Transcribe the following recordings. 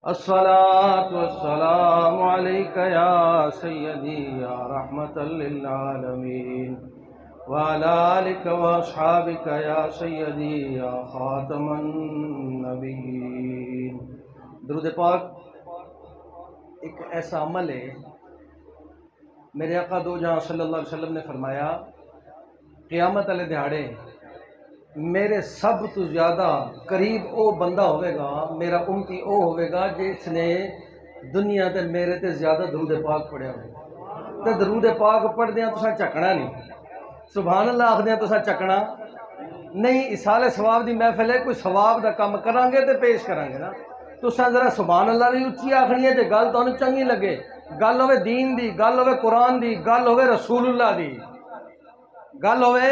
الصلاة والسلام عليك يا سيدي يا رحمة للعالمين وعلى آلك وأصحابك يا سيدي يا خاتم النبيين۔ درود پاک ایک ایسا عمل ہے، میرے آقا دو جہاں صلی اللہ علیہ وسلم نے فرمایا قیامت والے دہاڑے میرے سب تو زیادہ قریب او بندہ ہوئے گا، میرا امتی او ہوئے گا جس نے دنیا تے میرے تے زیادہ درود پاک پڑھیا ہوئے تے درود پاک پڑھ دیاں تساں چکنا نہیں، سبحان اللہ آکھ دیاں تساں چکنا نہیں۔ اصال ثواب دی محفل ہے، کوئی ثواب دا کم کران گے تے پیش کران گے نا، تساں ذرا سبحان اللہ دی اچھی آکھنی ہے تے گل تانوں چنگی لگے، گل ہوئے دین دی، گل ہوئے قرآن دی، گل ہوئے رسول اللہ دی، گل ہوئے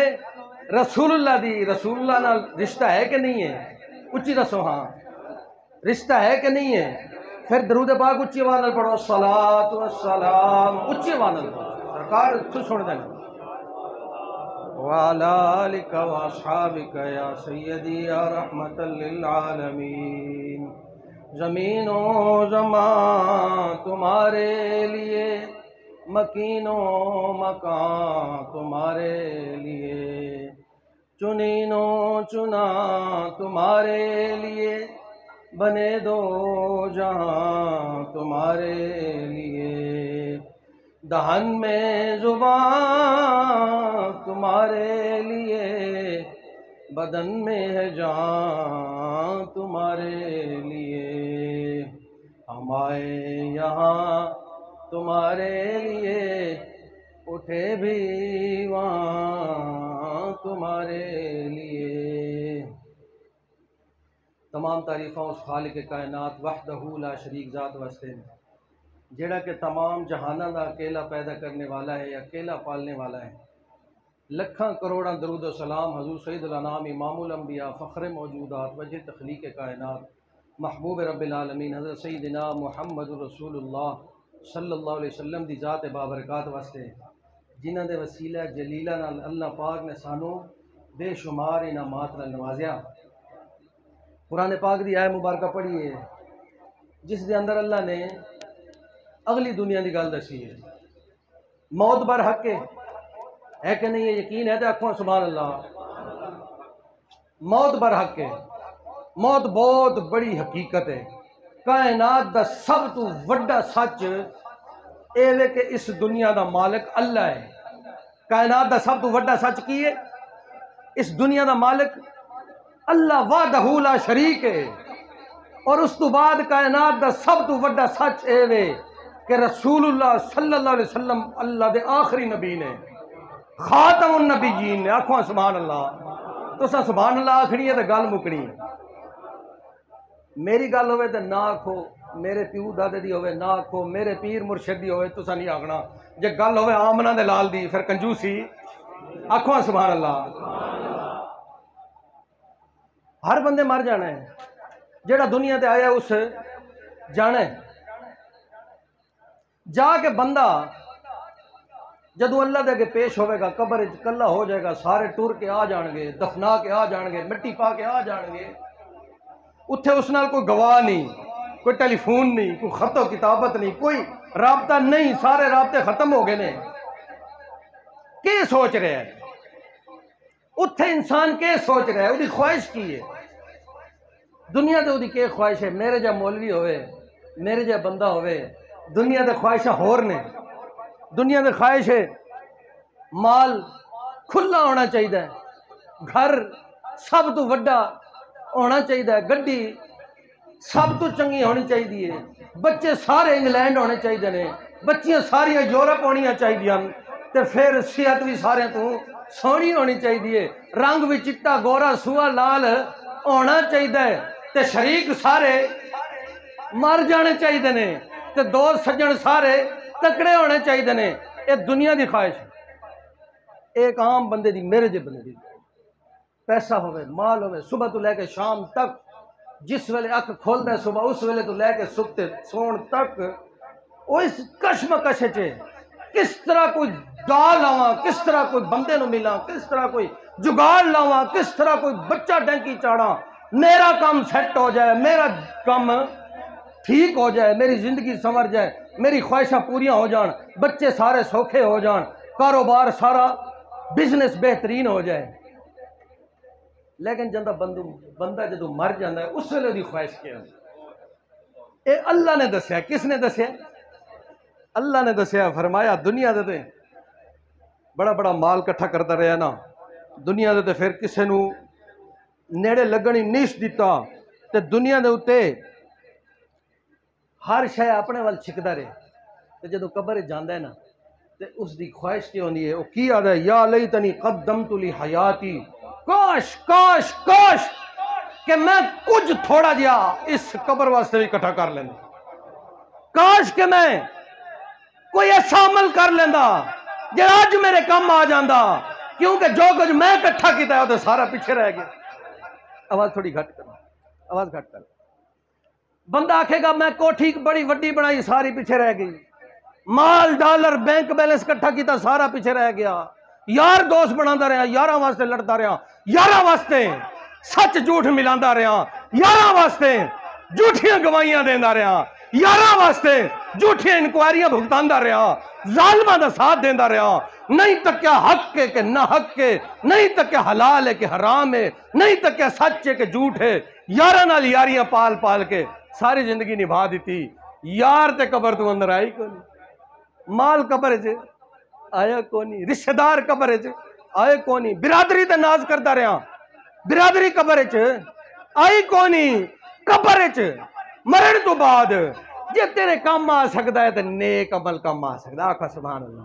رسول اللہ دی۔ رسول اللہ نال رشتہ ہے کہ نہیں ہے؟ اچھی دسو، ہاں رشتہ ہے کہ نہیں ہے؟ پھر درود پاک اچھی آواز نال پڑھو، الصلاۃ والسلام اچھی آواز نال پڑھو، سرکار تو سن دینا۔ وعلی آلک واصحابک یا سیدی یا رحمت للعالمین۔ زمین و زمان تمہارے لیے، مکین و مکان تمہارے لیے، چنین و چنا تمہارے لیے، بنے دو جہاں تمہارے لیے، دہن میں زبان تمہارے لیے، بدن میں ہے جان تمہارے لیے، ہم آئے یہاں تمہارے لیے، اٹھے بھی وہاں تمہارے لیے۔ تمام تعریفاں اس خالق کائنات وحدہ لا شریک ذات واسطے جڑا کہ تمام جہاناں دا اکیلا پیدا کرنے والا ہے، اکیلا پالنے والا ہے۔ لکھاں کروڑاں درود و سلام حضور سید الانام امام الانبیاء فخر موجودات وجہ تخلیق کائنات محبوب رب العالمین حضرت سیدنا محمد رسول اللہ صلی اللہ علیہ وسلم دی ذات بابرکات واسطے، جنہ دے وسیلہ جلیلہ نال اللہ پاک نے سانو بے شمار انعامات نال نوازیا۔ قرآن پاک دی آیت مبارکہ پڑھی ہے جس دے اندر اللہ نے اگلی دنیا دی گل دسی ہے۔ موت بر حق ہے کہ نہیں ہے؟ یقین ہے تو آکھو سبحان اللہ۔ موت بر حق ہے، موت بہت بڑی حقیقت ہے۔ کائنات دا سب تو وڈا سچ اے وے کہ اس دنیا دا مالک اللہ ہے۔ کائنات دا سب تو وڈا سچ کی ہے؟ اس دنیا دا مالک اللہ وحدہ لا شریک ہے۔ اور اس تو بعد کائنات دا سب تو وڈا سچ اے وے کہ رسول اللہ صلی اللہ علیہ وسلم اللہ دے آخری نبی نے، خاتم النبیین نے۔ آکھو سبحان اللہ۔ تو سبحان اللہ آکھنی ہے تو گل مکنی ہے۔ میری گل ہوئے تو نہ آکھو، میرے پیو دادے دی ہوئے نہ آکھو، میرے پیر مرشد دی ہوئے تسا نہیں آکھنا، جے گل ہوئے آمنہ دے لال دی پھر کنجوسی۔ آکھو سبحان اللہ۔ ہر بندے مر جانا ہے، جیڑا دنیا تے آیا اس جانا ہے۔ جا کے بندہ جدو اللہ دے کے پیش ہوئے گا، قبر کلا ہو جائے گا، سارے ٹور کے آ جان گے، دفنا کے آ جان گے، مٹی پا کے آ جان گے۔ اتھے اس نال کوئی گواہ نہیں، کوئی ٹیلی فون نہیں، کوئی خط و کتابت نہیں، کوئی رابطہ نہیں، سارے رابطے ختم ہو گئے نے۔ کیا سوچ رہے ہیں اتھے انسان؟ کیا سوچ رہا ہے؟ وہ دی خواہش کی ہے دنیا دے؟ وہ دی کیا خواہش ہے؟ میرے جا مولوی ہوئے، میرے جا بندہ ہوئے، دنیا دے خواہشاں ہور نے۔ دنیا دے خواہش ہے مال کھلا ہونا چاہیے، گھر سب تو وڈا ہونا چاہیے، گڈی سب تو چنگی ہونی چاہیے، بچے سارے انگلینڈ ہونے چاہیے نے، بچیاں ساریاں یورپ ہونی چاہیے، تے پھر صحت بھی سارے تو سونی ہونی چاہیے، رنگ بھی چٹا گورا سوا لال ہونا چاہیے، تے شریک سارے مر جانے چاہیے نے، تے دوست سجن سارے تکڑے ہونے چاہیے نے۔ یہ دنیا دی خواہش ہے۔ ایک عام بندے دی، میرے جے بندے دی پیسہ ہوئے، مال ہوئے، صبح تو لے کے شام تک جس ویلے اکھ کھولتا ہے صبح اس ویلے تو لے کے سکتے سون تک وہ اس کشمکش چے کس طرح کوئی ڈال لاواں، کس طرح کوئی بندے نو ملاں، کس طرح کوئی جگاڑ لاواں، کس طرح کوئی بچہ ڈینکی چاڑاں، میرا کام سیٹ ہو جائے، میرا کام ٹھیک ہو جائے، میری زندگی سنور جائے، میری خواہشاں پوریاں ہو جان، بچے سارے سوکھے ہو جان، کاروبار سارا بزنس بہترین ہو جائے۔ لیکن بندہ جدو مر جاتا ہے اس ویلے دی خواہش کیا ہے؟ اے اللہ نے دسیا۔ کس نے دسیا؟ اللہ نے دسیا۔ فرمایا دنیا دے بڑا بڑا مال کٹھا کرتا رہا نا، دنیا دے پھر کسے نو نیڑے لگنی نہیں دیتا، تے دنیا دے اتے ہر شے اپنے وال چھکدا رہے، تے جدو قبر جاندا ہے نا تے اس دی خواہش کی ہوندی ہے، وہ کی آدا ہے، یا لیتنی قدمت لی حیاتی، کاش کاش کاش کہ میں کچھ تھوڑا جیا اس قبر واسطے بھی کٹھا کر لینا، کاش کہ میں کوئی ایسا عمل کر لینا جو آج میرے کام آ جاندہ، کیونکہ جو کچھ میں کٹھا کیتا ہے وہ تو سارا پیچھے رہ گیا۔ آواز تھوڑی گھٹ کرنا، آواز گھٹ کر۔ بندہ آکھے گا میں کوٹھی بڑی وڈی بنائی ساری پیچھے رہ گئی، مال ڈالر بینک بیلنس کٹھا کیتا سارا پیچھے رہ گیا، یار دوست بناتا رہا، یاراں واسطے لڑتا رہا، یاراں واسطے سچ جھوٹ ملاندہ رہا، یاراں واسطے جھوٹیاں گوائیاں دیندہ رہا، یاراں واسطے جھوٹیاں انکوائریاں بھگتاندہ رہا، ظالمہ دا ساتھ دیندہ رہا، نہیں تک کیا حق ہے کہ نہ حق ہے، نہیں تک کیا حلال ہے کہ حرام ہے، نہیں تک کیا سچ ہے کہ جھوٹ ہے، یاراں نال یاریاں پال پال کے ساری زندگی نبھا دیتی، یار تے قبر تو اندر آئی کو نہیں، مال قبر چ آیا کو نہیں، رشتہ دار قبر چ آئے کو نہیں، برادری تے ناز کرتا رہا، برادری قبر چ آئی کو نہیں، قبر چ مرن تو بعد جے تیرے کام آ سکتا ہے تو نیک عمل کام آ سکتا ہے، آقا سبحان اللہ۔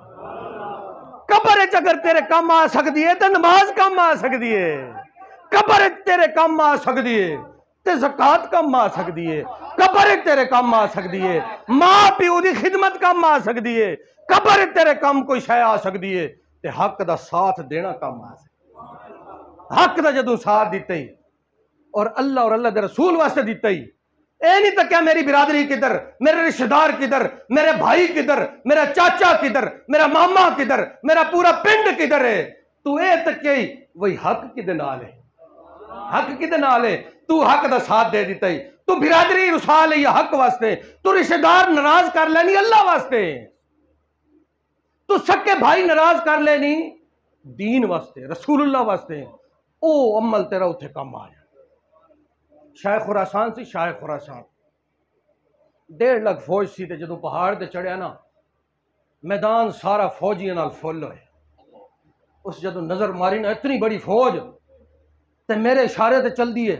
قبر چ اگر تیرے کام آ سکتی ہے تو نماز کام آ سکتی ہے، قبر چ تیرے کام آ سکتی ہے تے زکات کم آ سکتی ہے، قبر تیرے کم آ سکتی ہے، ماں پیو دی خدمت کم آ سکتی ہے، قبر تیرے کم کوئی شے آ سکتی ہے، تے حق دا ساتھ دینا کم آ سکتی ہے۔ حق دا جدوں ساتھ دیتا ہی اور اللہ دے رسول واسطے دیتا ہی، اے نہیں تکیا میری برادری کدھر، میرے رشتہ دار کدھر، میرے بھائی کدھر، میرا چاچا کدھر، میرا ماما کدھر، میرا پورا پنڈ کدھر ہے، تو اے تکیا ہی وہی حق کدھر نال ہے، حق کدھر نال ہے، تو حق دا ساتھ دے دیتا ہی، تو برادری رسا لئی حق واسطے، تو رشتہ دار ناراض کر لینی اللہ واسطے، تو سکے بھائی ناراض کر لینی دین واسطے، رسول اللہ واسطے، او عمل تیرا اتھے کم آیا۔ شاہ خراسان سی، شاہ خراسان 1.5 لاکھ فوج سی، تے جدوں پہاڑ تے چڑھیا نا میدان سارا فوجیاں نال فل ہوئے، اس جدوں نظر ماری نا اتنی بڑی فوج تے میرے اشارے تے چل دیئے،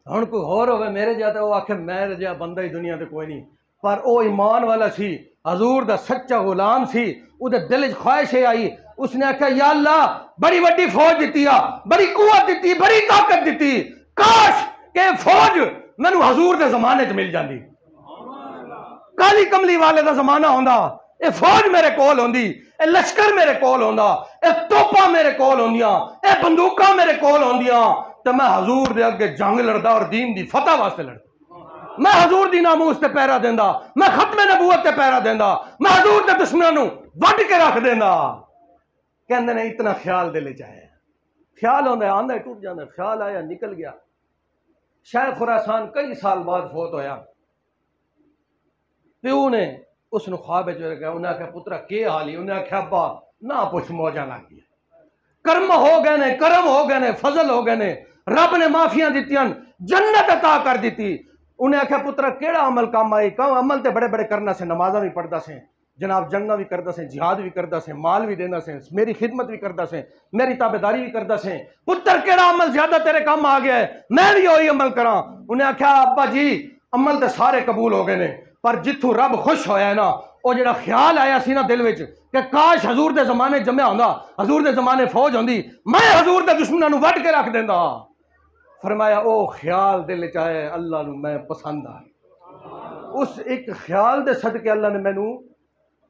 ہن کوئی ہور ہوئے میرے جاتے وہ آکھے میرے جا بندہ ہی دنیا تے کوئی نہیں، پر او ایمان والا سی، حضور دا سچا غلام سی، او دے دل وچ خواہش آئی، اس نے آکھا یا اللہ بڑی وڈی فوج دیتی ہے، بڑی قوت دیتی، بڑی طاقت دیتی، کاش کہ فوج مینوں حضور دے زمانے چ مل جاندی، کالی کملی والے دا زمانہ ہوندا، اے فوج میرے کول ہوندی، اے لشکر میرے کول ہوندا، اے توپاں میرے کول ہوندیاں، اے بندوقاں میرے کول ہوندیاں، تے میں حضور دے اگے جنگ لڑدا اور دین دی فتح واسطے لڑدا، میں حضور دی ناموس تے پیرا دیندا، میں ختم نبوت تے پیرا دیندا، میں حضور دے دشمناں نوں وڈ کے رکھ دیندا۔ کہندے نے اتنا خیال دل وچ آیا، خیال ہوندا ہے آندا ٹوٹ جاندا، خیال آیا نکل گیا۔ شاہ خراسان کئی سال بعد فوت ہویا، پیو نے اس نو خواب وچ گیا، انہیں آکھیا پترا کی حال ہی، انہیں آکھیا ابا نہ پوچھ موجاں لگ گیا، کرم ہو گئے نے، کرم ہو گئے نے، فضل ہو گئے نے، رب نے معافیاں دیتیاں، جنت عطا کر دیتی۔ انہیں آکھیا پترا کیڑا عمل کام آئی، کہاں عمل تے بڑے بڑے کرنا سے، نمازاں بھی پڑھدا سے، جناب جنگاں بھی کردا سے، جہاد بھی کردا سے، مال بھی دینا سے، میری خدمت بھی کردا سے، میری تابعداری بھی کردا سے، پتر کیڑا عمل زیادہ تیرے کام آ گیا ہے، میں بھی وہی عمل کراں۔ انہیں آکھیا ابا جی عمل تے سارے قبول ہو گئے نے، پر جتھوں رب خوش ہویا ہے نا، وہ جڑا خیال آیا سی نا دل وچ کہ کاش حضور دے زمانے جمعہ ہوندا، حضور دے زمانے فوج ہوندی، میں حضور دے دشمناں نوں وڈ کے رکھ دیندا۔ فرمایا او خیال دل وچ آئے اللہ نوں میں پسند آ، اس ایک خیال دے صدقے اللہ نے مینوں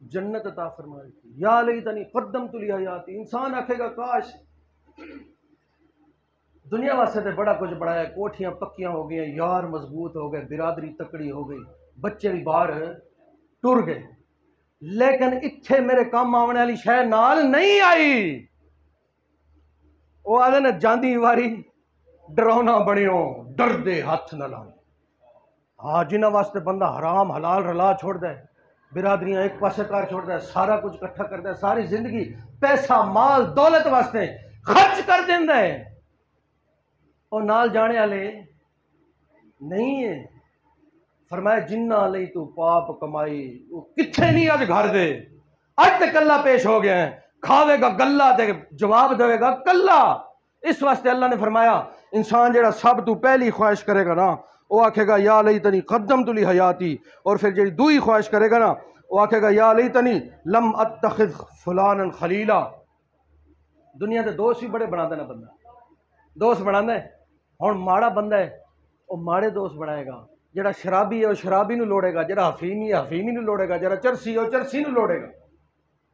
جنت عطا فرمائی۔ یا لیتنی قدمت لی حیاتی، انسان آکھے گا کاش دنیا واسطے تے بڑا کچھ بڑھایا، کوٹھیاں پکیاں ہو گئیں، یار مضبوط ہو گئے، برادری تکڑی ہو گئی، بچے بھی باہر ٹر گئے، لیکن اتھے میرے کام آنے والی شے نال نہیں آئی۔ وہ آدھے نے جاندی واری ڈرونا بنیو، ڈر دے ہاتھ نہ لاؤ، ہاں جنہاں واسطے بندہ حرام حلال رلا چھوڑ دے، برادریاں ایک پاسے کار چھوڑ دے، سارا کچھ اکٹھا کر دے، ساری زندگی پیسہ مال دولت واسطے خرچ کر دیندا ہے، اور نال جانے والے نہیں ہے۔ فرمایا جنہ لئی تو پاپ کمائی وہ کتھے نہیں اج گھر دے، اج تے کلا پیش ہو گیا ہے، کھاوے گا گلا تے جواب دے گا کلا۔ اس واسطے اللہ نے فرمایا انسان جڑا سب تو پہلی خواہش کرے گا نا وہ آکھے گا یا لیتنی قدمت لی حیاتی، اور پھر جڑی دوئی خواہش کرے گا نا وہ آکھے گا یا لیتنی لم اتخذ فلانا خلیلا۔ دنیا دے دوست بھی بڑے بنا دینا بندہ، دوست بنا دے، ہن ماڑا بندہ ہے وہ ماڑے دوست بنائے گا، جڑا شرابی ہے وہ شرابی نو لوڑے گا، جڑا حفیمی ہے حفیمی نو لوڑے گا، جڑا چرسی ہے وہ چرسی نو لوڑے گا،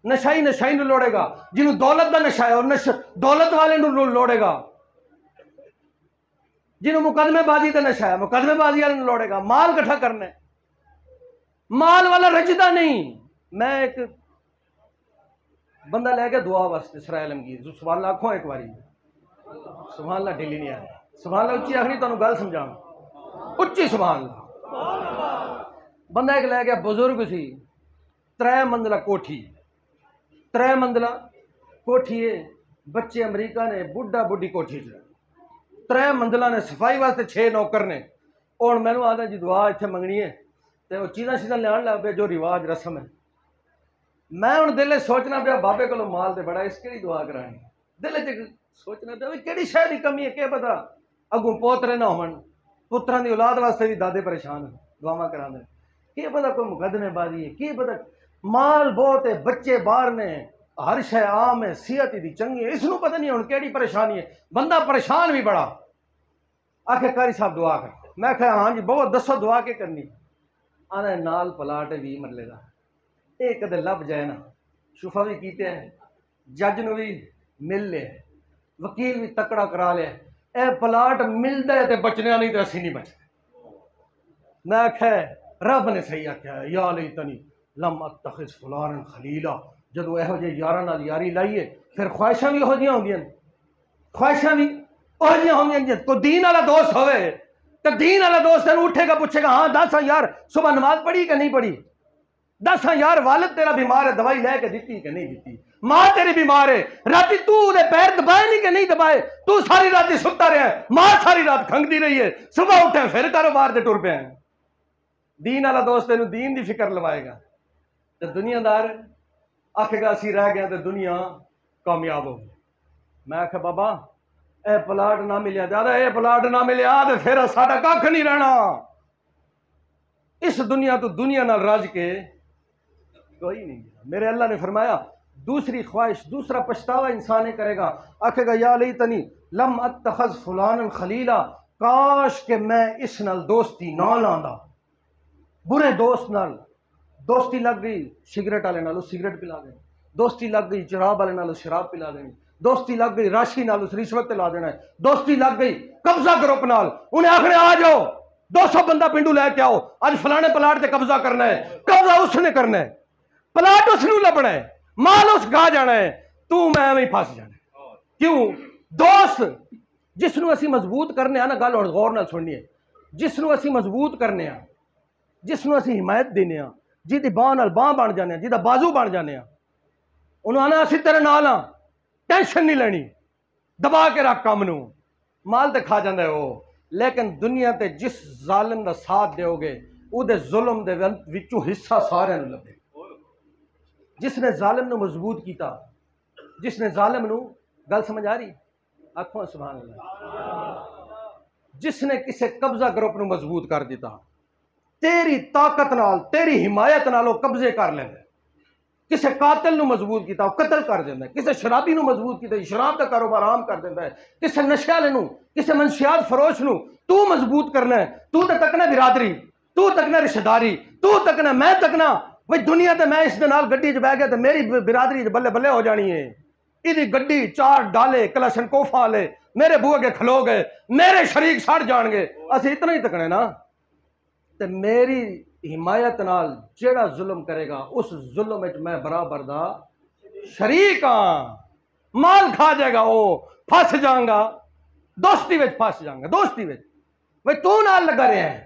نشائی نشائی نو لوڑے گا، جنہوں دولت دا نشہ ہے اور دولت والے نو لوڑے گا، جنہوں مقدمے بازی دا نشہ ہے مقدمے بازی والے نو لوڑے گا۔ مال کٹھا کرنا ہے، مال والا رجدہ نہیں۔ میں ایک بندہ لے کے دعا واسطے سرائے عالمگیر سبحان اللہ آکھو ایک باری، سبحان اللہ ڈیلی نہیں آیا، سبحان اللہ اچھی آخری تمہیں گل سمجھاؤں، اچھی سبحان اللہ۔ بندہ ایک لے گیا بزرگ سی، 3 منزلہ کوٹھی، 3 منزلہ کوٹھی ہے، بچے امریکہ نے بڈھا بڈھی کوٹھی چ 3 منزلہ نے، صفائی واسطے 6 نوکر نے، اور میں نے آدھا جی دعا اتنے منگنی ہے تو وہ چیزاں چیزاں لیا لگ پہ جو رواج رسم ہے۔ میں ہوں دل سوچنا پیا بابے کو مال دے بڑا اس کہڑی دعا کرانی، دل سوچنا پیا کہڑی شاید کی کمی ہے، کہ پتا اگوں پوترے نہ ہون، پتران دی اولاد واسطے بھی دادے پریشان ہیں دعا کرا دیں، کہ پتا کوئی مقدمے بازی ہے، کہ پتا مال بہت ہے، بچے باہر نے، ہر شے عام ہے، صحت دی چنگی ہے، اس نو پتہ نہیں ہن کیڑی پریشانی ہے، بندہ پریشان بھی بڑا۔ آخر قاری صاحب دعا کر، میں کہا ہاں جی بہت دسو دعا کے کرنی، آنا نال پلاٹ 20 مرلے دا، یہ کدے لب جائے نا، شفا بھی کیتے ہیں، جج نو بھی مل لے، وکیل بھی تکڑا کرا لے، اے پلاٹ ملدا ہے تے بچنے نہیں تے اسی نہیں بچنے۔ میں آخیا رب نے صحیح آخیا یا لیتنی لم اتخذ فلانا خلیلا، جدو یہو جے یاراں نال یاری لائیے پھر خواہشاں بھی یہو جیاں ہوندیاں، خواہشاں بھی یہو جیاں ہوندیاں۔ کوئی دین والا دوست ہوئے تو دین والا دوست تینوں اٹھے گا پوچھے گا ہاں دس یار صبح نماز پڑھی کہ نہیں پڑھی، دس یار والد تیرا بیمار ہے دوائی لے کے دیتی کہ نہیں دیتی، ماں تیری بیمار ہے راتی تو دے پیر دبائے نہیں کہ نہیں دبائے، تو ساری رات ستا رہا ہے، ماں ساری رات کھنگتی رہی ہے، صبح اٹھے پھر کاروبار دے ٹر پے ہیں۔ دین والا دوست تینوں دین دی فکر لوائے گا، تو دنیا دار آکھے گا اسی رہ گیا تو دنیا کامیاب ہو گئی۔ میں آخیا بابا اے پلاٹ نہ ملیا، دادا اے پلاٹ نہ ملیا تو پھر ساڈا کھ نہیں رہنا، اس دنیا تو دنیا نال رج کے کوئی نہیں۔ میرے اللہ نے فرمایا دوسری خواہش دوسرا پچھتاوا انسان ہی کرے گا، آکھے گا یا لیتنی لم اتخذ فلانا خلیلا، کاش کہ میں اس نال دوستی نہ لاندا، برے دوست نال دوستی لگ گئی، سگریٹ والے نال سگریٹ پلا دینی، دوستی لگ گئی شراب والے نال شراب پلا دینی، دوستی لگ گئی راشی نال رشوت لا دینا ہے، دوستی لگ گئی قبضہ گروپ نال، انہیں آخر آ جاؤ 200 بندہ پنڈو لے کے آؤ، اج فلانے پلاٹ تے قبضہ کرنا ہے، قبضہ اس نے کرنا ہے، پلاٹ اس نے لبنا ہے، مال اس گاہ جانا ہے، تو میں ہی پھنس جانا ہے۔ کیوں؟ دوست جس نو اسی مضبوط کرنے نا، گل غور نال سننی ہے، جس نو اسی مضبوط کرنے ہاں، جس نو اسی حمایت دینے ہاں، جی باہ نال باہ بن جانے ہاں، جی بازو بن جانے ہاں، انہوں آنا اسی تیرے نال ہاں، ٹینشن نہیں لینی، دبا کے رکھ کام نو، مال تے کھا جاندے ہو، لیکن دنیا تے جس ظالم دا ساتھ دیو گے او دے ظلم دے وچوں حصہ سارے نو لبے۔ جس نے ظالم نو مضبوط کیتا، جس نے ظالم نو، گل سمجھ آ رہی؟ آکھو سبحان اللہ۔ جس نے کسے قبضہ گروپ نو مضبوط کر دیتا، تیری طاقت نال تیری حمایت نال وہ قبضے کر لیندا، کسے قاتل نو مضبوط کیتا وہ قتل کر دیندا ہے، کسے شرابی نو مضبوط کیتا شراب دا کاروبار عام کر دیندا ہے، کسے نشے والے نو، کسے منشیات فروش نو تو مضبوط کرنا ہے، تو تے تکنا برادری، تو تکنا رشتہ داری، تو تکنا میں تکنا، بھئی دنیا تے میں اس دے نال گڈی چ بیٹھ گیا تے میری برادری بلے بلے ہو جانی ہے، ایدی گڈی 4 ڈالے کلاشن کوفا والے میرے بوئے کے کھلو گئے، میرے شریک سڑ جان گے، اسی اتنا ہی تکنے نا، تے میری حمایت نال جیڑا ظلم کرے گا اس ظلم وچ میں برابر دا شریک ہاں، مال کھا جائے گا وہ پھس جاؤں گا، دوستی وچ پھس جاؤں گا، دوستی وچ بھئی تو نال لگا رہے ہیں،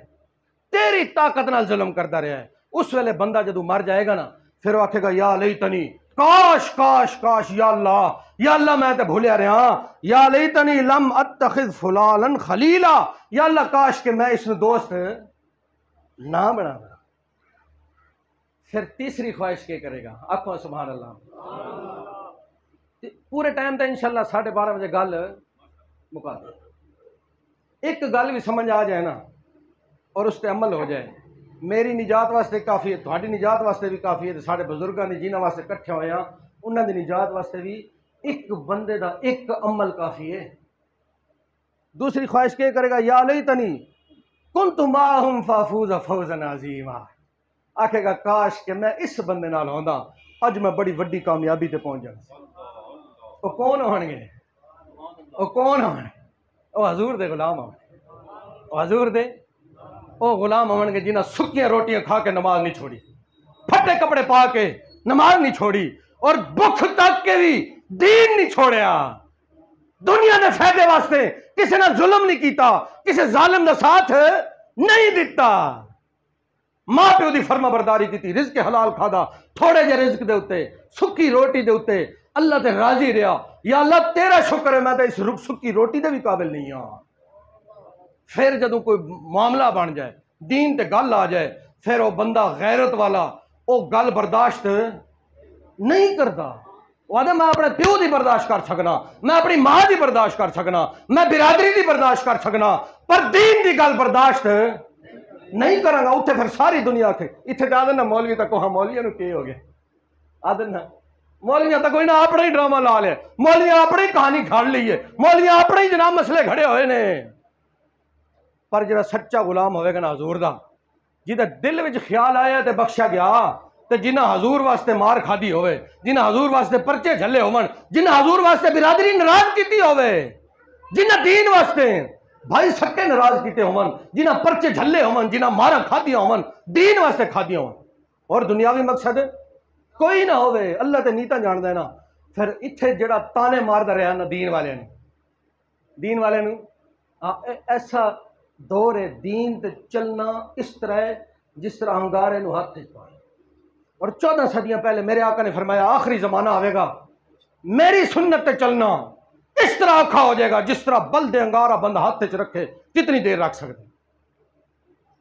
تیری طاقت نال ظلم کرتا رہا ہے. اس ویلے بندہ جدو مر جائے گا نا پھر وہ آکھے گا یا لیتنی، کاش کاش کاش، یا اللہ میں تے بھولیا رہا، یا لیتنی لم اتخذ فلانا خلیلا، یا اللہ کاش کہ میں اس نے دوست نہ بنا. پھر تیسری خواہش کیا کرے گا؟ آخو سبحان اللہ. پورے ٹائم تو انشاءاللہ 12:30 بجے گل مکا دے. ایک گل بھی سمجھ آ جائے نا اور اس پہ عمل ہو جائے، میری نجات واسطے کافی ہے، تھوڑی نجات واسطے بھی کافی ہے. سارے بزرگاں نے جنہاں واسطے کٹھے ہوئے ہیں انہاں دی نجات واسطے بھی ایک بندے دا ایک عمل کافی ہے. دوسری خواہش کیا کرے گا؟ یا لیتنی کنت معہم فافوز فوزا عظیما. آکھے گا کاش کہ میں اس بندے نال ہوندا، اج میں بڑی وڈی کامیابی تے پہنچ جانا. وہ کون ہون گے؟ وہ کون ہون گے؟ وہ حضور دے غلام ہون گے. وہ حضور دے وہ غلام ہون گے جنہاں سکیاں روٹیاں کھا کے نماز نہیں چھوڑی، پھٹے کپڑے پا کے نماز نہیں چھوڑی، اور بھوک تک کے بھی دین نہیں چھوڑیا. دنیا دے فائدے واسطے کسی نے ظلم نہیں کیتا، کسی ظالم دا ساتھ نہیں دیتا، ماں پیو دی فرما برداری کی، رزق حلال کھادا، تھوڑے جے رزق دے اتے، سکی روٹی دے اتے اللہ تے راضی رہا. یا اللہ تیرا شکر ہے میں تے اس سکی روٹی دے بھی قابل نہیں ہاں. پھر جدوں کوئی معاملہ بن جائے، دین تے گل آ جائے، پھر وہ بندہ غیرت والا وہ گل برداشت نہیں کرتا. وہ آدھا میں اپنے پیو دی برداشت کر سکنا، میں اپنی ماں دی برداشت کر سکنا، میں برادری دی برداشت کر سکنا، پر دین دی گل برداشت نہیں کروں گا. اتنے پھر ساری دنیا کے اتنے تو آدھے نا مولوی تک ہاں مولویوں کی ہو گیا، آدھے نا مولویاں تک کوئی نہ اپنا ہی ڈرامہ لا لیا، مولویاں اپنی کہانی گھڑ لی ہے، مولویاں اپنے ہی جناب مسئلے کھڑے ہوئے نے. پر جڑا سچا غلام ہوئے گا نا حضور دا، جہاں دل وچ خیال آیا تے بخشا گیا، تے جنہ حضور واسطے مار کھادی ہوئے، جنہ حضور واسطے پرچے جھلے ہون، جنہ حضور واسطے برادری ناراض کیتی ہوئے، جنہ دین واسطے بھائی سکے ناراض کیتے ہون، جنہ پرچے جھلے ہون، جنہ مارا کھادیاں ہون، دین واسطے کھادیاں ہون، اور دنیاوی مقصد کوئی نہ ہوئے، اللہ تے نیتا جان دینا. پھر اتھے جڑا تانے ماردا رہا نا دین والے نو ایسا دور ہے دین تے چلنا اس طرح ہے جس طرح انگارے نو ہاتھ تے پائے. اور 14 صدیاں پہلے میرے آقا نے فرمایا آخری زمانہ آئے گا، میری سنت تے چلنا اس طرح اوکھا ہو جائے گا جس طرح بلد انگارہ بندہ ہاتھ چ رکھے کتنی دیر رکھ سکتے.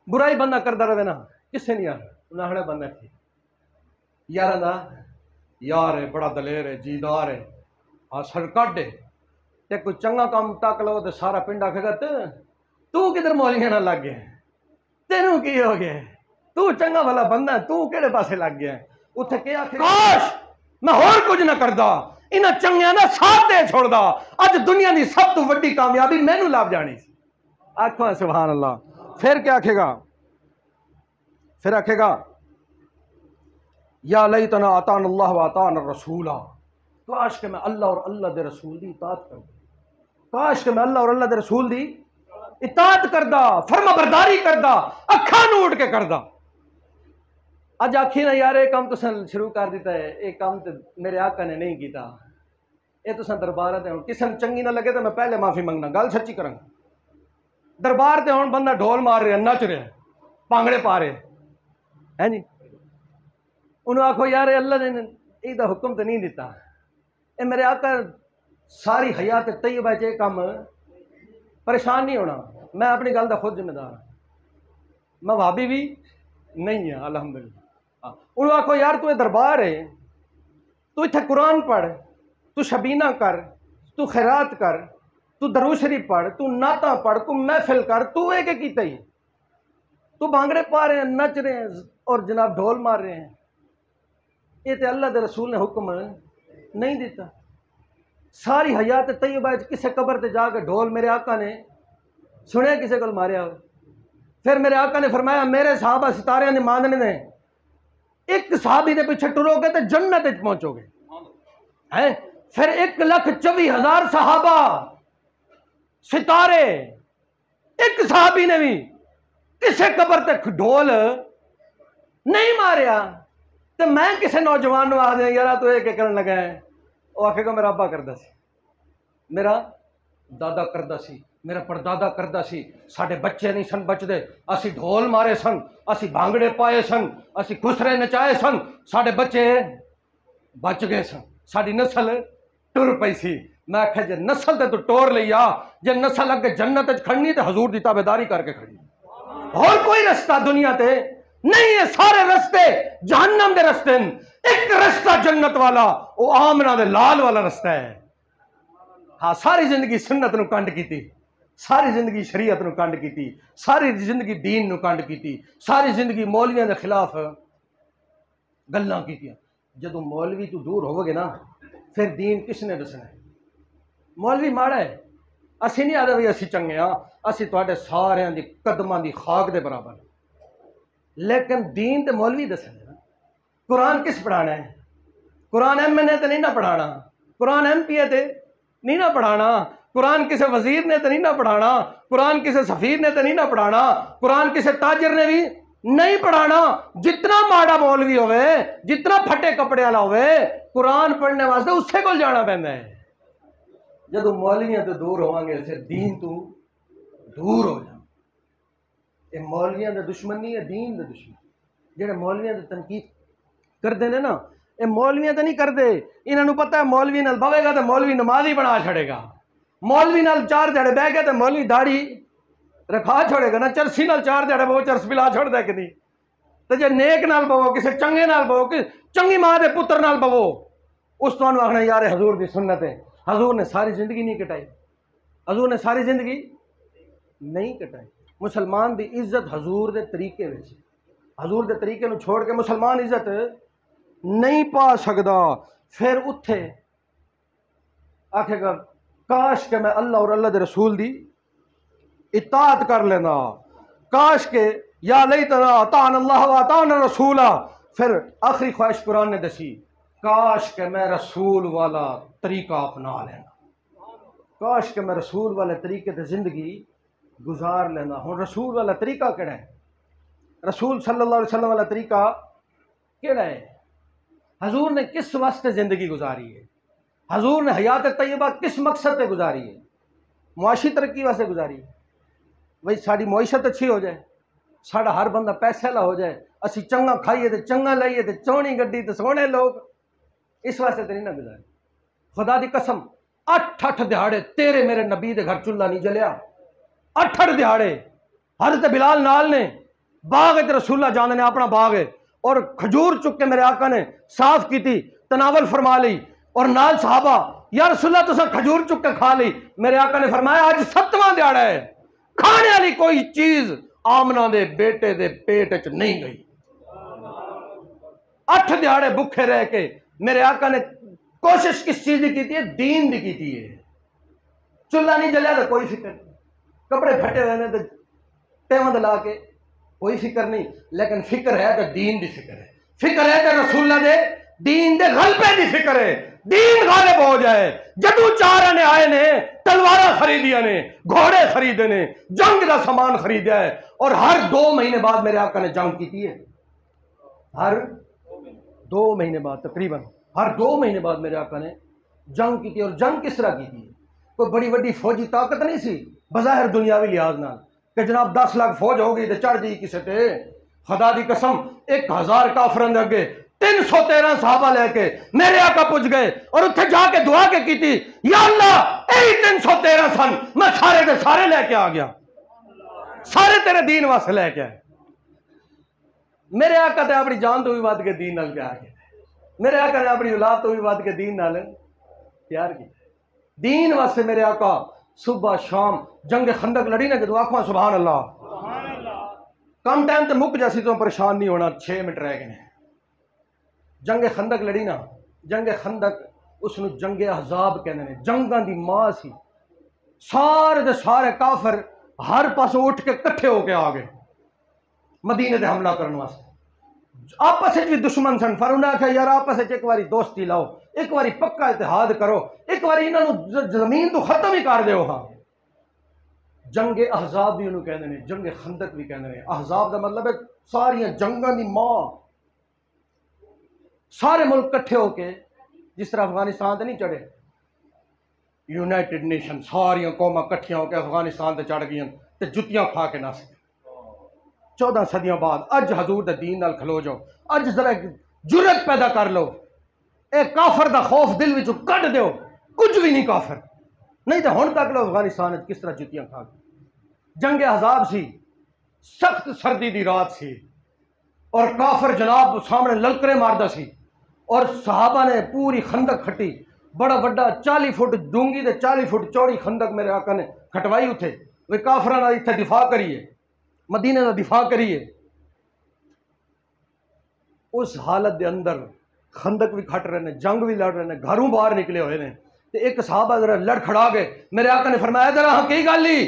برائی بندہ کرتا رہے نا کسے نہیں آنا بندہ ٹھیک یار دا یار ہے، بڑا دلیر ہے، جیدار ہے، ہاں سر کٹ ہے، تے کوئی چنگا کام تک لو تو سارا پنڈ آکھے گا تو کدھر مولیاں نہ لگ گیا، تینوں کی ہو گیا، تو چنگا والا بندہ تو کہڑے پاسے لگ گیا. اتنے کیا کاش میں اور کچھ نہ کردا، انہاں چنگیاں دا ساتھ دے چھوڑدا، اج دنیا دی سب تو وڈی کامیابی مینوں لب جانی سی. آکھو سبحان اللہ. پھر کیا آکھے گا؟ پھر آکھے گا یا لیتنا اطاعنا اللہ و اطاعنا الرسول، کاش کہ میں اللہ اور اللہ دے رسول دی اطاعت کردا، کاش کہ میں اللہ اور اللہ دے رسول دی اطاعت کردا، فرما برداری کردا، اکھاں نوٹ کے کردا. اج آکھی نا یار یہ کام تساں شروع کر دیتا ہے، یہ کام تے میرے آقا نے نہیں کیتا، یہ تساں دربار تے ہن کسے چنگی نہ لگے تو میں پہلے معافی منگنا، گل سچی کراں. دربار تے ہن بندہ ڈھول مار رہا، نچ رہا، پانگڑے پا رہے ہیں جی، انہوں آکھو یار اللہ نے یہ دا حکم تو نہیں دیتا، اے میرے آقا ساری حیات طیبہ چ کام پریشان نہیں ہونا. میں اپنی گل دا خود ذمہ دار ہوں، میں وہابی بھی نہیں ہاں الحمدللہ. انہوں آکھو یار تو دربار ہے، تو اتنے قرآن پڑھ، تو شبینہ کر، تو خیرات کر، تو درود شریف پڑھ، تو نعتاں پڑھ، تو محفل کر، تو یہ کہ کیتا ہی تو بھانگڑے پا رہے ہیں، نچ رہے ہیں اور جناب ڈھول مار رہے ہیں. یہ تو اللہ دے رسول نے حکم نہیں دیتا. ساری حیات طیبہ کسے قبر تے جا کے ڈھول میرے آقا نے سنیا کسے کو ماریا ہو. پھر میرے آقا نے فرمایا میرے صحابہ ستارے نے ماننے نے، ایک صحابی دے پیچھے ٹرو گے تو جنت پہنچو گے. پھر 1,24,000 صحابہ ستارے، ایک صحابی نے بھی کسے قبر تے ڈھول نہیں ماریا. تو میں کسے نوجوان نو آ دیا یار تو یہ کرن لگا ہے، وہ آکھے گا میرا ابا کردا سی، میرا دادا کردا سی، میرا پردادا کردا سی، ساڈے بچے نہیں سن بچدے، اسی ڈھول مارے سن، اسی بھانگڑے پائے سن، اسی خسرے نچائے سن، ساڈے بچے بچ گئے سن، ساڈی نسل ٹر پئی سی۔ میں آخیا جے نسل تے تو ٹور لئی آ، جے نسل اگے جنت وچ کھڑنی تے حضور دی تابعداری کر کے کھڑنی، اور کوئی رستہ دنیا تے نہیں ہے، سارے رستے جہنم دے رستے ہیں، ایک رستہ جنت والا، وہ آمنہ دے لال والا رستہ ہے۔ ہاں ساری زندگی سنت نو کنڈ کیتی، ساری زندگی شریعت نو کنڈ کیتی، ساری زندگی دین نو کنڈ کیتی، ساری زندگی مولویاں دے خلاف گلاں کیتیاں۔ جدوں مولوی تو دور ہوو گے نا پھر دین کس نے دسنا ہے؟ مولوی ماڑا ہے، اسی نہیں آدھے بھی اسی چنگے ہاں، اسی تواڈے سارے دی قدماں دی خاک دے برابر، لیکن دین تے مولوی دسنا ہے نا۔ قرآن کس پڑھانا ہے؟ قرآن ایم این اے تے نہیں نہ پڑھانا، قرآن ایم پی اے تے نہیں نہ پڑھانا، قرآن کسی وزیر نے تے نہیں نہ پڑھانا، قرآن کسی سفیر نے تے نہیں نہ پڑھانا، قرآن کسی تاجر نے بھی نہیں پڑھانا۔ جتنا ماڑا مولوی ہوئے، جتنا پھٹے کپڑے والا ہوئے، قرآن پڑھنے واسطے اسے کول جانا پہنتا ہے۔ جدو مولویاں تو دور ہوواں گے پھر دین تو دور ہو جانا۔ یہ مولویاں دے دشمن نہیں ہے، دین دے دشمن۔ جڑے مولویاں دے تنقید کردے نے نا، یہ مولویاں تے نہیں کردے، انہاں نوں پتہ ہے مولوی نال بوے گا تے مولوی نمازی بنا چھڑے گا، مولوی نال چار جڑے بہ گئے تے مولوی داڑھی رکھا چھوڑے گا نا، چرسی نال چار جڑے وہ چرس پلا چھوڑ دے کہ نہیں۔ تے جے نیک نال بوو، کسے چنگے نال بوو، چنگی ماں دے پتر نال بوو، اس تو آخنا یار حضور دی سنت ہے۔ حضور نے ساری زندگی نہیں کٹائی، حضور نے ساری زندگی نہیں کٹائی۔ مسلمان دی عزت حضور دے طریقے وچ، حضور دے طریقے نو چھوڑ کے مسلمان عزت نہیں پا سکدا۔ پھر اتھے آکھے گا کاش کہ میں اللہ اور اللہ دے رسول دی اطاعت کر لینا، کاش کہ یا لیتنا اطعنا اللہ و اطعنا الرسول۔ پھر آخری خواہش قرآن نے دسی، کاش کہ میں رسول والا طریقہ اپنا لینا، کاش کہ میں رسول والے طریقے تے زندگی گزار لینا۔ ہوں رسول والا طریقہ کیڑا ہے؟ رسول صلی اللہ علیہ وسلم والا طریقہ کیڑا ہے؟ حضور نے کس واسطے زندگی گزاری ہے؟ حضور نے حیات طیبہ کس مقصد پہ گزاری ہے؟ معاشی ترقی واسطے گزاری ہے، بھئی ساری معیشت اچھی ہو جائے، ساڑا ہر بندہ پیسے والا ہو جائے، اسی چنگا کھائیے تے چنگا لائیے تے چونی گڈی تے سونے لوگ، اس واسطے تے نہیں نہ گزاری۔ خدا دی قسم 8 دہاڑے تیرے میرے نبی دے گھر چولہا نہیں جلیا، 8 دہاڑے حضرت بلال نال نے باغ رسول اللہ جانے نے اپنا باغ ہے اور کھجور چک کے میرے آقا نے صاف کی تھی، تناول فرما لی، اور نال صحابہ یا رسول اللہ تساں کھجور چک کے کھا لی۔ میرے آقا نے فرمایا آج 7واں دہاڑا ہے، کھانے والی کوئی چیز آمنہ دے بیٹے دے پیٹ وچ نہیں گئی۔ 8 دہاڑے بھوکے رہ کے میرے آقا نے کوشش کس چیز کی کی ہے؟ دین دی کی ہے۔ چولہا نہیں جلیا تو کوئی فکر نہیں، کپڑے پھٹے ہوئے نے تو ٹیمند لا کے کوئی فکر نہیں، لیکن فکر ہے تو دین دی فکر ہے، فکر ہے تو رسول اللہ دے دین دے غلبے دی فکر ہے، دین غالب ہو جائے۔ جدو 4 نے آئے نے تلوارہ خریدیا نے، گھوڑے خریدے نے، جنگ دا سامان خریدیا ہے، اور ہر 2 مہینے بعد میرے آقا نے جنگ کی ہے، ہر 2 مہینے بعد، تقریباً ہر 2 مہینے بعد میرے آقا نے جنگ کی، اور جنگ کس طرح کی تھی؟ کوئی بڑی بڑی فوجی طاقت نہیں سی بظاہر دنیاوی لحاظ نال کہ جناب 10 لاکھ فوج ہو گئی تو چڑھ جی کسی تے۔ خدا دی قسم 1000 کافرن دے اگے 313 صحابہ لے کے میرے آقا پہنچ گئے، اور اتھے جا کے دعا کے کی تھی، یا اللہ اے 313 سن میں سارے دے سارے لے کے آ گیا، سارے تیرے دین واسطے لے کے آئے۔ میرے آقا تے اپنی جان تو بھی ود کے دین نال پیار کیا، میرے آقا نے اپنی اولاد تو بھی ود کے دین نال پیار کیا۔ دین واسطے میرے آقا صبح شام جنگ خندق لڑی نا، جدو آخواں سبحان اللہ، کم ٹائم تے مک جاسی تو پریشان نہیں ہونا، 6 منٹ رہ گئے۔ جنگ خندق لڑی نا، جنگ خندق اس نو جنگ احزاب کہنے نے، جنگاں دی ماں سی، سارے دے سارے کافر ہر پاسوں اٹھ کے کٹھے ہو کے آ گئے مدینے تے حملہ کرنے واسطے۔ آپس بھی دشمن سن، پر انہیں آخیا یار آپس ایک باری دوستی لاؤ، ایک باری پکا اتحاد کرو، ایک باری انہوں زمین تو ختم ہی کر دیو۔ ہاں جنگ احزاب بھی انہوں کہنے ہیں، جنگ خندق بھی کہنے ہیں۔ احزاب دا مطلب ہے ساری جنگاں دی ماں، سارے ملک کٹھے ہو کے، جس طرح افغانستان تے نہیں چڑھے، یونائٹڈ نیشن ساریاں قوماں کٹھیاں ہو کے افغانستان تے چڑھ گئیں تے جتیاں کھا کے نس گئے 14 صدیاں بعد اج حضور دے دین نال کھلو جاؤ اج ذرا جرت پیدا کر لو اے کافر دا خوف دل وچوں کڈ دیو کچھ بھی نہیں کافر نہیں تے ہن تک لو افغانستان وچ کس طرح جتیاں کھا گئے جنگ احزاب سی سخت سردی دی رات سی اور کافر جناب سامنے للکرے ماردا سی اور صحابہ نے پوری خندق کھٹی بڑا بڑا 40 فٹ ڈونگی تے 40 فٹ چوڑی خندق میرے آقا نے کھٹوائی اتھے وہ کافراں دا اتھے دفاع کریے مدینے دا دفاع کریے اس حالت دے اندر خندق بھی کھٹ رہے ہیں جنگ بھی لڑ رہے ہیں گھروں باہر نکلے ہوئے ہیں تے ایک صحابہ ذرا لڑ کھڑا گئے میرے آقا نے فرمایا ذرا ہاں کی گل ہی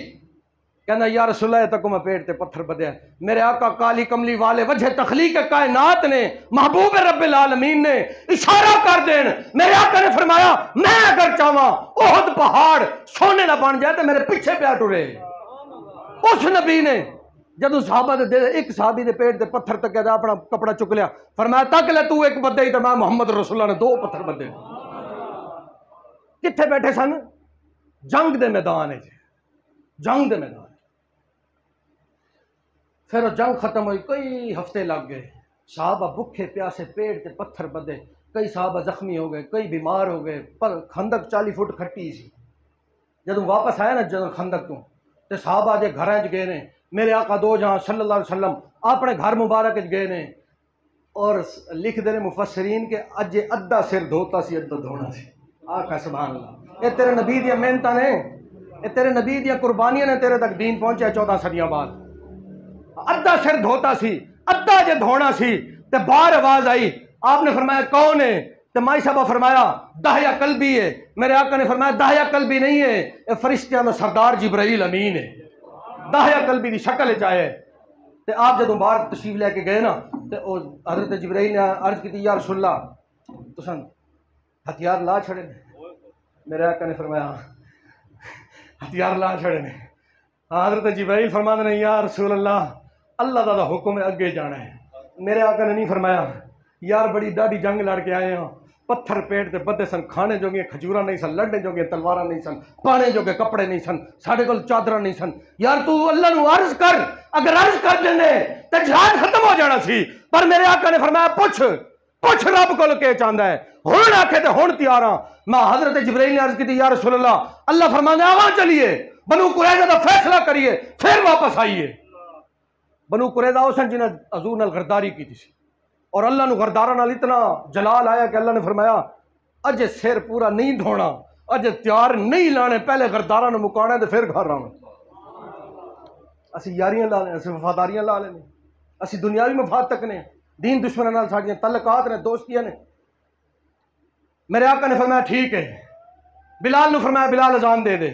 کہنا یا رسول اللہ تک میں پیٹ تے پتھر بدیا میرے آقا کالی کملی والے وجہ تخلیق کائنات نے محبوب رب العالمین نے اشارہ کر دین میرے آقا نے فرمایا میں اگر چاہواں احد پہاڑ سونے نہ بن جائے تو میرے پیچھے پہ ٹرے اس نبی نے جدو صحابہ دے ایک صحابی دے پیٹ دے پتھر تک اپنا کپڑا چک لیا فرمایا تک لے تو ایک بدے ہی تو میں محمد رسول اللہ نے 2 پتھر بدے کتھے بیٹھے سن جنگ دے میدان ہے جنگ دے میدان پھر وہ جنگ ختم ہوئی کئی ہفتے لگ گئے صحابہ بکھے پیاسے پیٹ تے پتھر بدے کئی صحابہ زخمی ہو گئے کئی بیمار ہو گئے پر خندق 40 فٹ کھٹی سی جدو واپس آیا نا جدو خندق تو تے صحابہ جے گھراں وچ گئے نے میرے آقا دو جہاں صلی اللہ علیہ وسلم اپنے گھر مبارک وچ گئے نے اور لکھ دے مفسرین کہ اج ادھا سر دھوتا سی ادھا دھونا سی آقا سبحان اللہ یہ تیرے نبی دی محنتاں نے یہ تیرے نبی دی قربانیاں نے تیرے تک دین پہنچیا 14 صدیاں بعد ادھا سر دھوتا سی ادھا جے دھونا سی تے باہر آواز آئی آپ نے فرمایا کون ہے تے مائی صاحبہ فرمایا داہیا قلبی ہے میرے آقا نے فرمایا داہیا قلبی نہیں ہے یہ فرشتیاں دا سردار جبرائیل امین ہے داہیا قلبی دی شکل چاہے تے آپ جدوں باہر تشریف لے کے گئے نا تے او حضرت جبرائیل نے عرض کی یا رسول اللہ تساں ہتھیار لا چھڑے نے میرے آقا نے فرمایا ہتھیار لا چھڑے نے حضرت جبرائیل فرماندے نے یا رسول اللہ دا حکم ہے اگے جانا ہے میرے آقا نے نہیں فرمایا یار بڑی ڈاڈی جنگ لڑ کے آئے ہیں پتھر پیٹ تے بدے سن کھانے جوگے کھجوراں نہیں سن لڑنے جوگے تلواراں نہیں سن پانے جوگے کپڑے نہیں سن ساڈے کول چادراں نہیں سن یار تو اللہ نو عرض کر اگر عرض کر دیندے تے جہاد ختم ہو جانا سی پر میرے آقا نے فرمایا پوچھ رب کول کے چاہندا ہے ہن آکھے تے ہن تیار ہاں میں حضرت جبرائیل نے عرض کی یا رسول اللہ فرماندا آواں چلیے بنو قریظہ دا فیصلہ کریے پھر واپس آئیے بنو قریظہ او سن جنہاں حضور نال غداری کیتی سی اور اللہ نو غرداراں نال اتنا جلال آیا کہ اللہ نے فرمایا اج سر پورا نہیں دھونا اج تیار نہیں لانے پہلے غرداراں نو مکانا تے پھر گھر آنا اسی یاریاں لا لیں اسی وفاداریاں لا لیں اسی دنیاوی مفاد تک نے دین دشمناں نال ساڈیاں تعلقات نے دوستیاں نے میرے آقا نے فرمایا ٹھیک ہے بلال نو فرمایا بلال اذان دے دے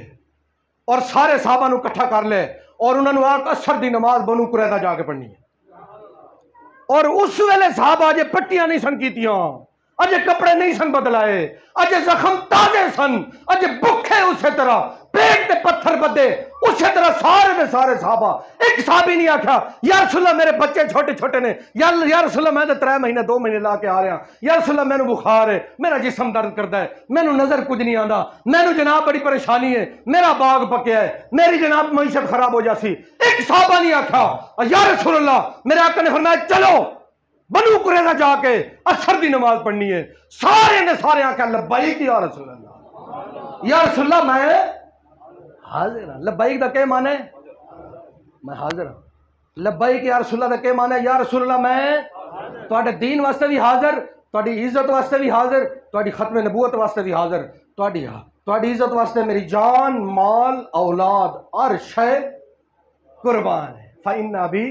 اور سارے صحابہ نو اکٹھا کر لے اور انہوں نے آکھ اثر دی نماز بنو قریظہ جا کے پڑھنی ہے اور اس ویلے صحابہ اجے پٹیاں نہیں سن کیتیاں اجے کپڑے نہیں سن بدلائے اجے زخم تازے سن اجے بکھے اسی طرح پیٹ تے پتھر بدے اسی طرح سارے دے سارے صحابہ ایک صحابی نہیں آکھا یا رسول اللہ میرے بچے چھوٹے چھوٹے نے یا رسول اللہ میں تے 3 مہینے 2 مہینے لا کے آ رہا یا رسول اللہ مینوں بخار ہے میرا جسم درد کردا ہے مینوں نظر کچھ نہیں آندا مینوں جناب بڑی پریشانی ہے میرا باغ پکیا ہے میری جناب معیشت خراب ہو جاسی ایک صحابہ نہیں آکھا یا رسول اللہ میرے آقا نے فرمایا چلو بنو قریظہ جا کے اثر دی نماز پڑھنی ہے سارے نے سارے آکھا لبیک یا رسول اللہ یا رسول اللہ میں حاضر ہاں لبیک دا کیا معنی ہے میں حاضر ہوں لبیک یا رسول اللہ دا کیا معنی ہے یا رسول اللہ میں تواڈے دین واسطے بھی حاضر تواڈی عزت واسطے بھی حاضر تواڈی ختم نبوت واسطے بھی حاضر تواڈی عزت واسطے میری جان مال اولاد ہر شے قربان ہے فإن ابی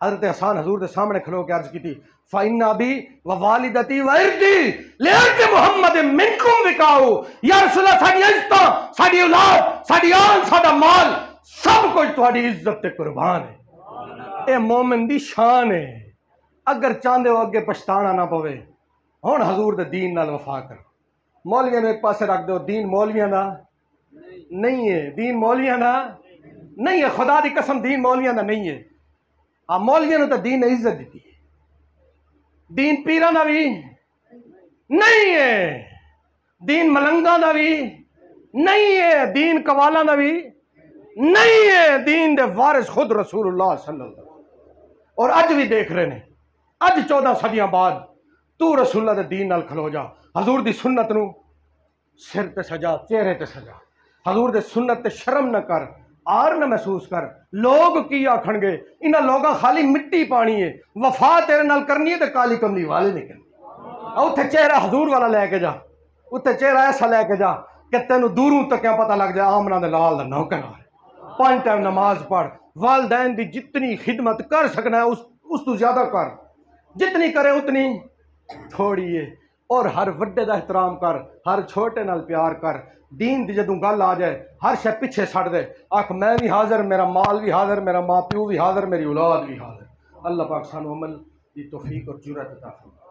حضرت حسان حضور دے سامنے کھلو کے عرض کی تھی فإن ابی ووالدتی وارضی لعرض محمد منکم وکاؤ یا رسول اللہ ساڈی عزت ساڈی اولاد ساڈی آن ساڈا مال سب کچھ تہاڈی عزت تے قربان ہے اے مومن دی شان ہے اگر چاہندے ہو اگے پچھتانا نہ پوے ہن حضور دے دین نال وفا کر مولویاں نوں ایک پاسے رکھ دو دین مولویاں دا نہیں ہے دین مولویاں دا نہیں ہے خدا دی قسم دین مولویاں دا نہیں ہے مولویاں نوں تے دین نے عزت دیتی ہے دین پیراں دا بھی نہیں ہے دین ملنگاں دا بھی نہیں ہے دین کوالا نبی، نہیں ہے دین دے وارث خود رسول اللہ صلی اللہ علیہ وسلم۔ اور اج بھی دیکھ رہے نے، اج 14 صدیاں بعد تو رسول اللہ دے دین نال کھلو جا، حضور دی سنت نو سر تے سجا، چہرے تے سجا، حضور دے سنت تے شرم نہ کر، آر نہ محسوس کر۔ لوگ کی آکھن گے، انہاں لوگاں خالی مٹی پانی ہے، وفا تیرے نال کرنی ہے تے کالی کملی والے نہیں کرنی۔ اتھے چہرہ حضور والا لے کے جا، اتھے چہرہ ایسا لے کے جا کہ تینوں دوروں تک کیا پتہ لگ جائے آمنہ دے لال دا نوکر ہے۔ 5 ٹائم نماز پڑھ، والدین دی جتنی خدمت کر سکنا ہے اس تو زیادہ کر، جتنی کرے اتنی تھوڑی ہے، اور ہر وڈے دا احترام کر، ہر چھوٹے نال پیار کر۔ دین دی جدوں گل آ جائے ہر شے پیچھے چھڑ دے، آکھ میں بھی حاضر، میرا مال بھی حاضر، میرا ماں پیو بھی حاضر، میری اولاد بھی حاضر۔ اللہ پاک سانو عمل دی توفیق اور جرأت عطا فرمائے۔